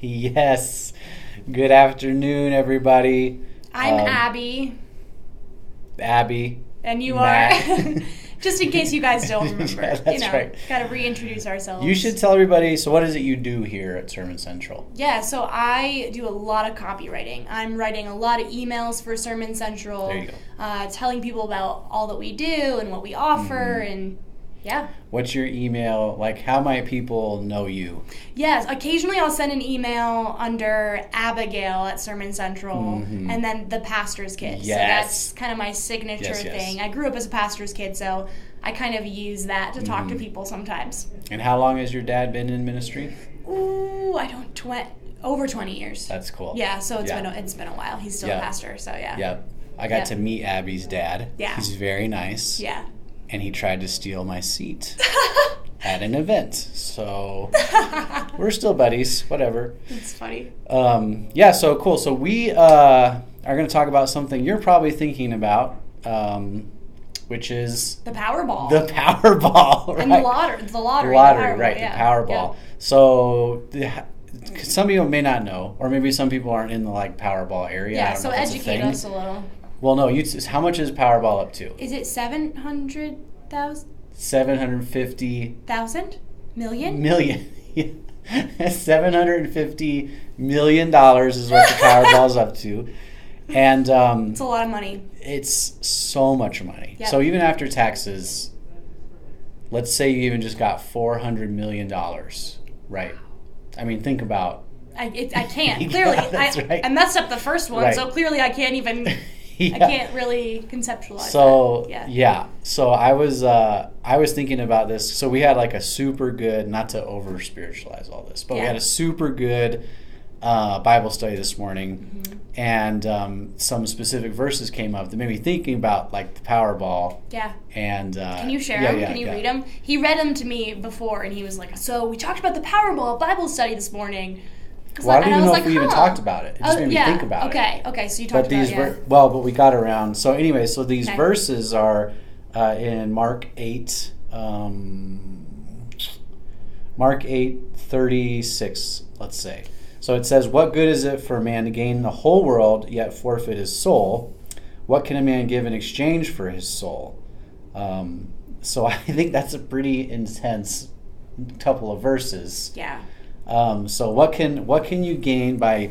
Yes. Good afternoon, everybody. I'm Abby. Abby. And you Matt. are. Just in case you guys don't remember. Yeah, that's right. Got to reintroduce ourselves. You should tell everybody, so what is it you do here at Sermon Central? Yeah, so I do a lot of copywriting. I'm writing a lot of emails for Sermon Central. There you go. Telling people about all that we do and what we offer and yeah. What's your email? Like, how might people know you? Yes, occasionally I'll send an email under Abigail at Sermon Central and then the pastor's kid. Yes. So that's kind of my signature Yes. thing. I grew up as a pastor's kid, so I kind of use that to talk to people sometimes. And how long has your dad been in ministry? Ooh, over 20 years. That's cool. Yeah, so it's been a while. He's still a pastor, so yeah. Yep. I got to meet Abby's dad. Yeah. He's very nice. Yeah. And he tried to steal my seat at an event. So we're still buddies, whatever. That's funny. Yeah, so cool. So we are going to talk about something you're probably thinking about, which is the Powerball. The Powerball, right? And the lottery. The lottery, right, yeah. The Powerball. Yeah. So some people may not know, or maybe some people aren't in the Powerball area. Yeah, so educate us a little. Well, no. How much is Powerball up to? Is it 700,000? 750,000 million. $750 million is what the Powerball's up to, and it's a lot of money. It's so much money. Yep. So even after taxes, let's say you even just got $400 million, right? I mean, think about. I can't clearly. Right. I messed up the first one, so clearly I can't even. Yeah. I can't really conceptualize so, that. Yeah. So I was thinking about this. So we had a super good, not to over spiritualize all this, but we had a super good Bible study this morning, and some specific verses came up that made me thinking about the Powerball. Yeah. And can you share them? Can you read them? He read them to me before, and he was like, "So we talked about the Powerball Bible study this morning." Well, I don't even know if we even talked about it. It just made me think about it. Okay, so you talked about it. But we got around. So anyway, so these verses are in Mark 8, Mark 8:36, let's say. So it says, "What good is it for a man to gain the whole world, yet forfeit his soul? What can a man give in exchange for his soul?" So I think that's a pretty intense couple of verses. Yeah. So what can you gain by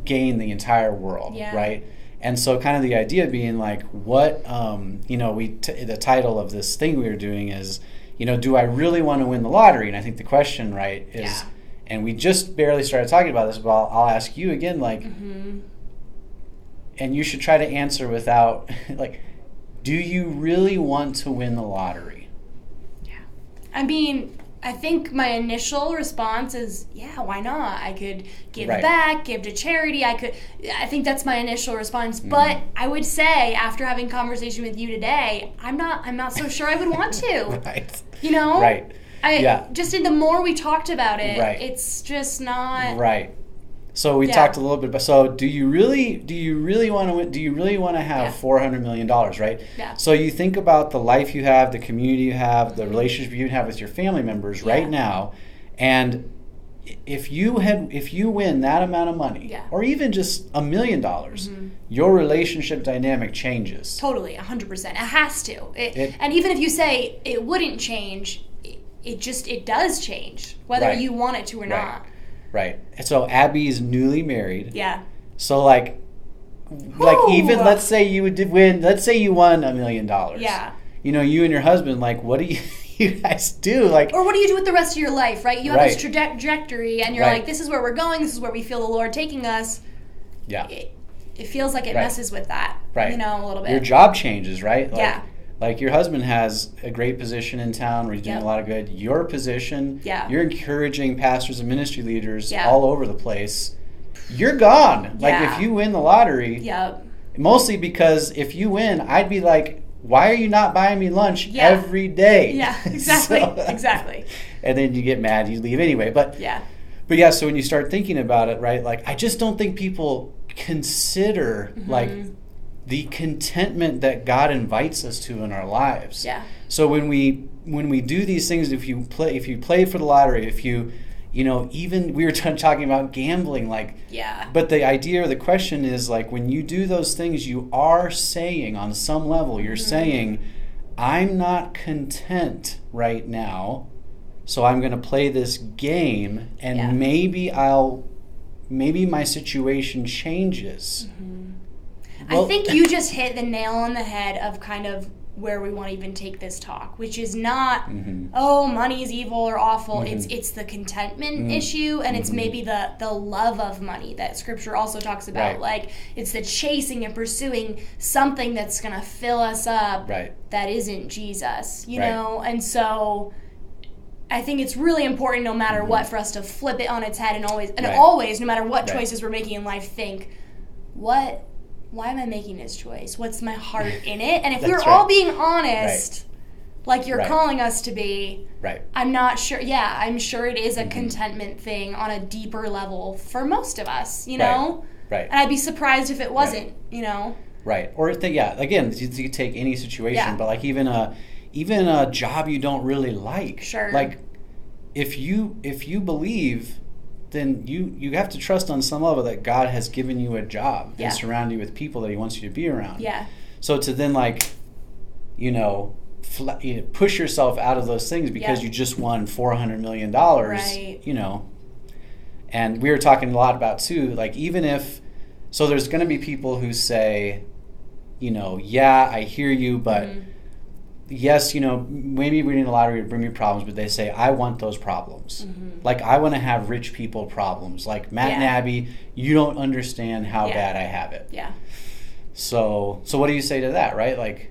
gain the entire world, right? And so kind of the idea being what the title of this thing we were doing is, do I really want to win the lottery? And I think the question, right, is, and we just barely started talking about this, but I'll ask you again, and you should try to answer without do you really want to win the lottery? Yeah. I mean, I think my initial response is, yeah, why not? I could give back, give to charity. I think that's my initial response. But I would say, after having conversation with you today, I'm not so sure I would want to. Right. Right. Just the more we talked about it, it's just not. Right. So we talked a little bit about. So do you really want to win? Do you really want to have $400 million? Right. Yeah. So you think about the life you have, the community you have, the relationship you have with your family members right now, and if you win that amount of money, or even just $1 million, your relationship dynamic changes. Totally, 100%. It has to. And even if you say it wouldn't change, it does change, whether you want it to or not. Right. So Abby's newly married. Yeah. So even let's say you won $1 million. Yeah. You and your husband, what do you guys do? Or what do you do with the rest of your life, right? You have this trajectory and you're this is where we're going, this is where we feel the Lord taking us. Yeah. It feels like it messes with that. Right. A little bit. Your job changes, right? Yeah. Your husband has a great position in town where he's doing a lot of good. Your position, you're encouraging pastors and ministry leaders all over the place. You're gone. If you win the lottery, mostly because if you win, I'd be why are you not buying me lunch every day? Yeah, exactly. Exactly. And then you get mad, you leave anyway. But so when you start thinking about it, right, I just don't think people consider the contentment that God invites us to in our lives. Yeah. So when we do these things, if you play for the lottery, if you even we were talking about gambling, but the idea or the question is when you do those things, you are saying on some level, you're saying, I'm not content right now, so I'm going to play this game, and maybe my situation changes. Well, I think you just hit the nail on the head of kind of where we want to even take this talk, which is not, money is evil or awful. It's the contentment issue, and it's maybe the love of money that Scripture also talks about. Right. It's the chasing and pursuing something that's going to fill us up that isn't Jesus, you know? And so I think it's really important, no matter what, for us to flip it on its head and always, no matter what choices we're making in life, think, why am I making this choice? What's my heart in it? And if we're all being honest, like you're calling us to be, I'm not sure. Yeah, I'm sure it is a contentment thing on a deeper level for most of us, you know? Right. And I'd be surprised if it wasn't, you know? Right. Or, again, you take any situation, but even a job you don't really like. Sure. If you believe, then you have to trust on some level that God has given you a job and surround you with people that he wants you to be around. Yeah. So to then push yourself out of those things because you just won $400 million, and we were talking a lot about too, even if, so there's going to be people who say, I hear you, but yes, maybe winning the lottery would bring me problems, but they say, I want those problems. I want to have rich people problems. Matt and Abby, you don't understand how bad I have it. Yeah. So what do you say to that, right?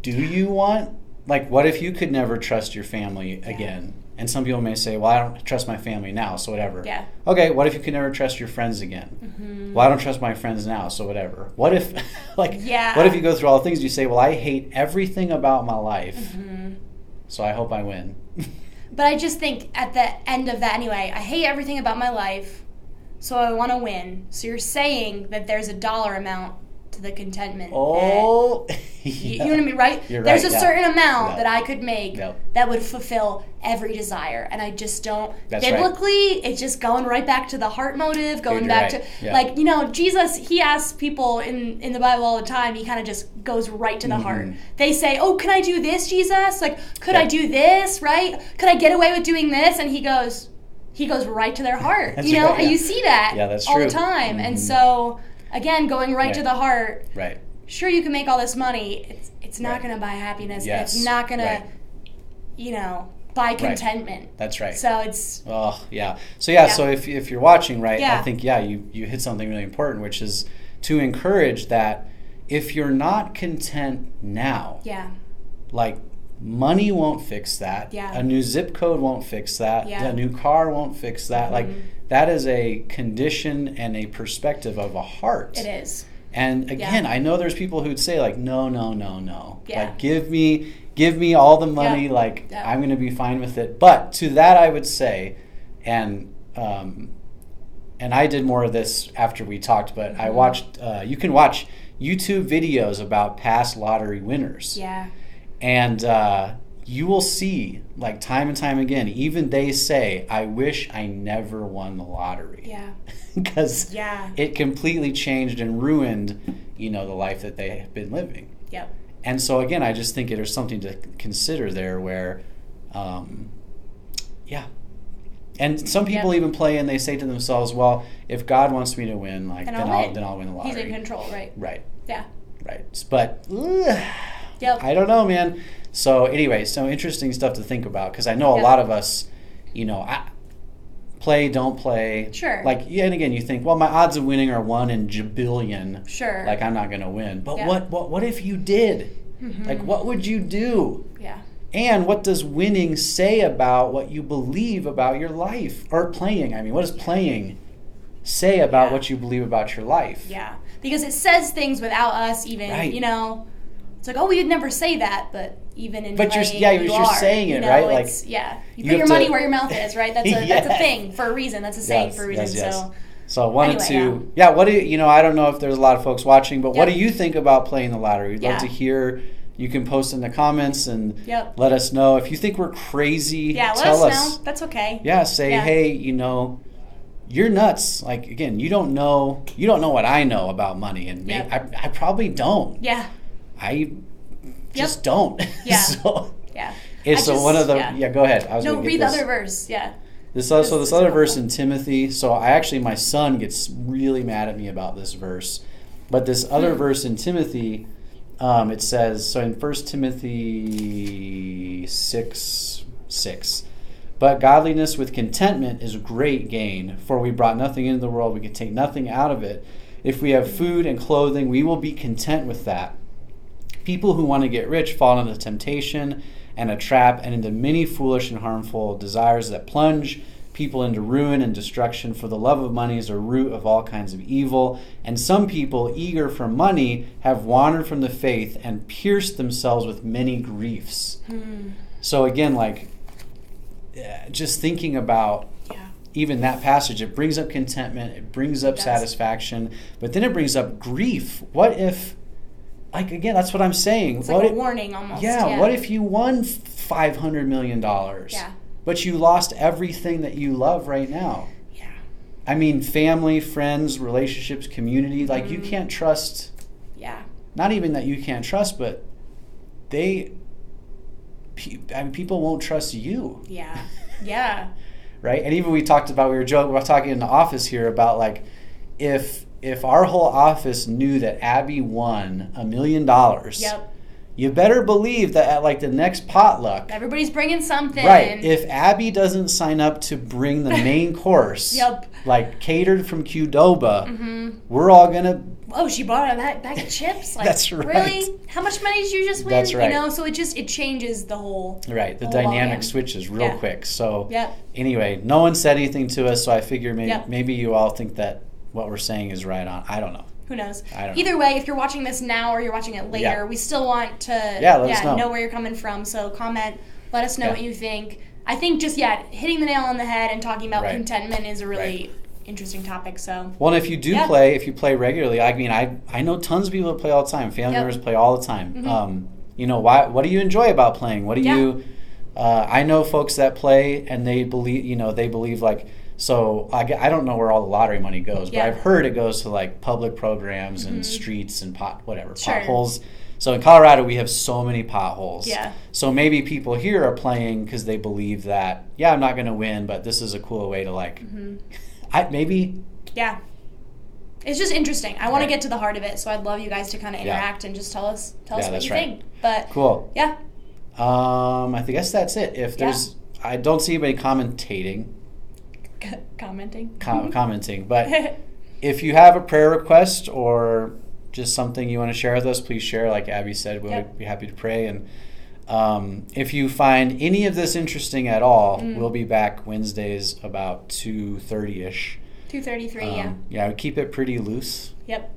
Do you want, what if you could never trust your family again? And some people may say, well, I don't trust my family now, so whatever. Yeah. Okay, what if you could never trust your friends again? Well, I don't trust my friends now, so whatever. What if, what if you go through all the things, you say, well, I hate everything about my life, so I hope I win. But I just think at the end of that anyway, I hate everything about my life, so I want to win. So you're saying that there's a dollar amount to the contentment. Oh, you know what I mean, right? You're There's right, a certain amount that I could make that would fulfill every desire, and I just don't. That's biblically, it's just going right back to the heart motive, going back to Jesus. He asks people in the Bible all the time. He kind of just goes right to the heart. They say, "Oh, can I do this, Jesus? Could I do this? Right? Could I get away with doing this?" And he goes right to their heart. And you see that that's all true. the time, and so. Again, going right to the heart. Right. Sure, you can make all this money. It's not going to buy happiness. Yes. It's not going to, buy contentment. That's right. So it's. Oh yeah. So So if you're watching, I think you hit something really important, which is to encourage that if you're not content now. Yeah. Money won't fix that. Yeah. A new zip code won't fix that. Yeah. A new car won't fix that. That is a condition and a perspective of a heart. It is. And again, I know there's people who'd say no. Yeah. Give me all the money. I'm going to be fine with it. But to that I would say, and I did more of this after we talked, but I watched, you can watch YouTube videos about past lottery winners. Yeah. And you will see, time and time again, even they say, I wish I never won the lottery. Yeah. Because it completely changed and ruined, the life that they have been living. Yep. And so, again, I just think there's something to consider there where, And some people even play and they say to themselves, well, if God wants me to win, then I'll win the lottery. He's in control, right? Right. Yeah. Right. But... I don't know, man. So anyway, some interesting stuff to think about because I know a lot of us, play, don't play. Sure. And again, you think, well, my odds of winning are 1 in jabillion. Sure. I'm not going to win. But what if you did? What would you do? Yeah. And what does winning say about what you believe about your life? Or playing, what does playing say about what you believe about your life? Yeah. Because it says things without us even, It's you'd never say that, but even in playing, you're saying it, right? You put your money where your mouth is, right? That's a thing for a reason. That's a saying for a reason. Yes. So I wanted what do you, I don't know if there's a lot of folks watching, but what do you think about playing the lottery? We'd love to hear, You can post in the comments and yep. let us know. If you think we're crazy, tell us know. That's okay. Yeah, say, hey, you know, you're nuts. Like, again, you don't know what I know about money, and yep. I probably don't. Yeah. I just don't. Yeah. So, yeah. So one of the go ahead. Read the other verse. Yeah. This other verse in Timothy. So my son gets really mad at me about this verse, but this other verse in Timothy, it says, so in 1 Timothy 6:6, but godliness with contentment is great gain, for we brought nothing into the world, we can take nothing out of it. If we have food and clothing, we will be content with that. People who want to get rich fall into temptation and a trap, and into many foolish and harmful desires that plunge people into ruin and destruction. For the love of money is a root of all kinds of evil, and some people, eager for money, have wandered from the faith and pierced themselves with many griefs. So again, like, just thinking about even that passage, it brings up contentment, it brings up satisfaction, but then it brings up grief. What if, like, again, that's what I'm saying. It's like a warning almost. Yeah, what if you won $500 million, but you lost everything that you love right now? Yeah. I mean, family, friends, relationships, community, like you can't trust. Yeah. Not even that you can't trust, but people won't trust you. Yeah. Yeah. Right? And even we were talking in the office here about, like, if our whole office knew that Abby won $1 million, you better believe that at, like, the next potluck, everybody's bringing something. Right. If Abby doesn't sign up to bring the main course, like catered from Qdoba, we're all gonna. Oh, she bought a bag of chips. Like, that's right. Really? How much money did you just win? That's right. You know, so it changes the whole. Right. The dynamic switches real quick. So anyway, no one said anything to us, so I figure maybe you all think that what we're saying is right on. I don't know. Who knows? I don't know. Either way, if you're watching this now or you're watching it later, we still want to let us know where you're coming from. So comment, let us know what you think. I think just hitting the nail on the head and talking about contentment is a really interesting topic. So well, and if you do play regularly, I mean, I know tons of people that play all the time. Family members play all the time. You know, what do you enjoy about playing? What do you? I know folks that play and they believe like. So I don't know where all the lottery money goes, but I've heard it goes to, like, public programs and streets and potholes. So in Colorado, we have so many potholes. Yeah. So maybe people here are playing because they believe that, I'm not going to win, but this is a cool way to, like, maybe. Yeah. It's just interesting. I want to get to the heart of it, so I'd love you guys to kind of interact and just tell us what you think. But cool. Yeah. I guess that's it. If there's, I don't see anybody commenting, but if you have a prayer request or just something you want to share with us, please share. Like Abby said, we'll be happy to pray. And if you find any of this interesting at all, we'll be back Wednesdays about 2:30ish. 2:33. Yeah, we keep it pretty loose. Yep.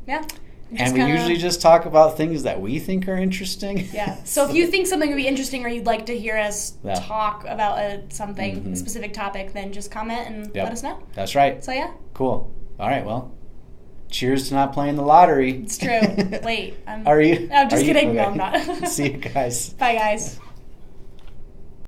Yeah. And we usually just talk about things that we think are interesting. Yeah. So if you think something would be interesting or you'd like to hear us talk about something, specific topic, then just comment and let us know. That's right. So yeah. Cool. All right. Well, cheers to not playing the lottery. It's true. Wait. Are you? No, I'm just kidding. Okay. No, I'm not. See you guys. Bye, guys.